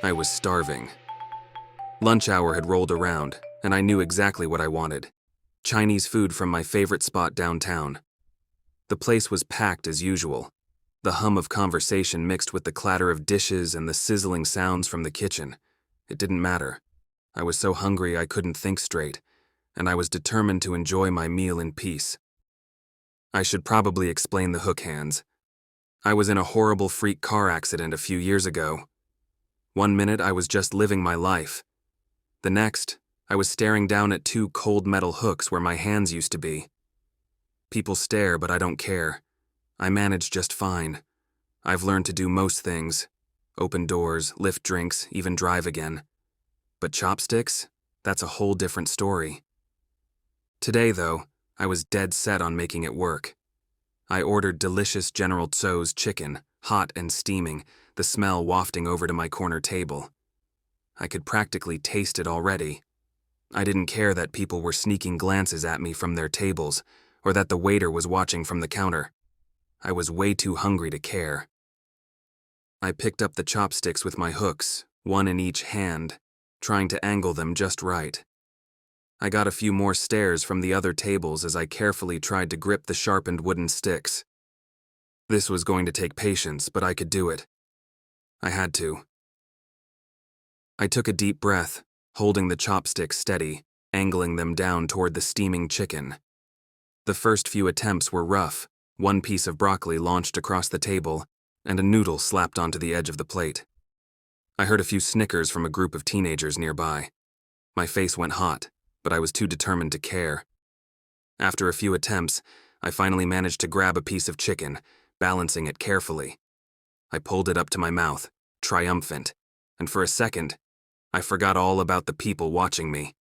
I was starving. Lunch hour had rolled around, and I knew exactly what I wanted. Chinese food from my favorite spot downtown. The place was packed as usual. The hum of conversation mixed with the clatter of dishes and the sizzling sounds from the kitchen. It didn't matter. I was so hungry I couldn't think straight, and I was determined to enjoy my meal in peace. I should probably explain the hook hands. I was in a horrible freak car accident a few years ago. One minute I was just living my life. The next, I was staring down at two cold metal hooks where my hands used to be. People stare, but I don't care. I manage just fine. I've learned to do most things. Open doors, lift drinks, even drive again. But chopsticks? That's a whole different story. Today, though, I was dead set on making it work. I ordered delicious General Tso's chicken, hot and steaming, the smell wafting over to my corner table. I could practically taste it already. I didn't care that people were sneaking glances at me from their tables, or that the waiter was watching from the counter. I was way too hungry to care. I picked up the chopsticks with my hooks, one in each hand, trying to angle them just right. I got a few more stares from the other tables as I carefully tried to grip the sharpened wooden sticks. This was going to take patience, but I could do it. I had to. I took a deep breath, holding the chopsticks steady, angling them down toward the steaming chicken. The first few attempts were rough. One piece of broccoli launched across the table, and a noodle slapped onto the edge of the plate. I heard a few snickers from a group of teenagers nearby. My face went hot, but I was too determined to care. After a few attempts, I finally managed to grab a piece of chicken, balancing it carefully. I pulled it up to my mouth, triumphant, and for a second, I forgot all about the people watching me.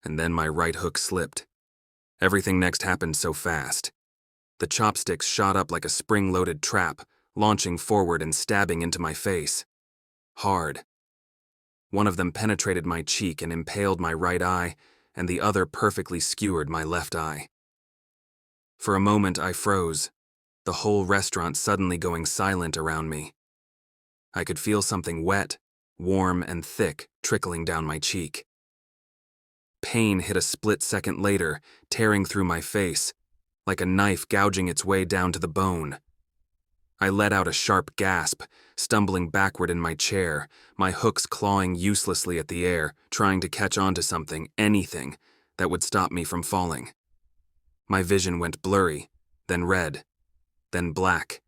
And then my right hook slipped. Everything next happened so fast. The chopsticks shot up like a spring-loaded trap, launching forward and stabbing into my face. Hard. One of them penetrated my cheek and impaled my right eye, and the other perfectly skewered my left eye. For a moment I froze, the whole restaurant suddenly going silent around me. I could feel something wet, warm and thick, trickling down my cheek. Pain hit a split second later, tearing through my face, like a knife gouging its way down to the bone. I let out a sharp gasp, stumbling backward in my chair, my hooks clawing uselessly at the air, trying to catch onto something, anything, that would stop me from falling. My vision went blurry, then red, then black,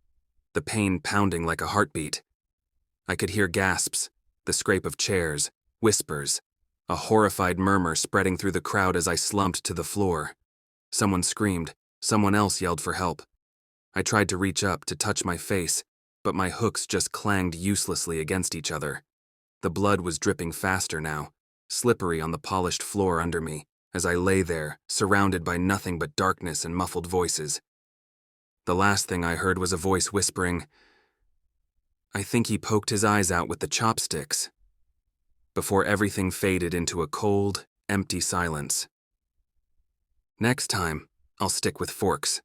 the pain pounding like a heartbeat. I could hear gasps, the scrape of chairs, whispers, a horrified murmur spreading through the crowd as I slumped to the floor. Someone screamed, someone else yelled for help. I tried to reach up to touch my face, but my hooks just clanged uselessly against each other. The blood was dripping faster now, slippery on the polished floor under me, as I lay there, surrounded by nothing but darkness and muffled voices. The last thing I heard was a voice whispering, "I think he poked his eyes out with the chopsticks," before everything faded into a cold, empty silence. Next time, I'll stick with forks.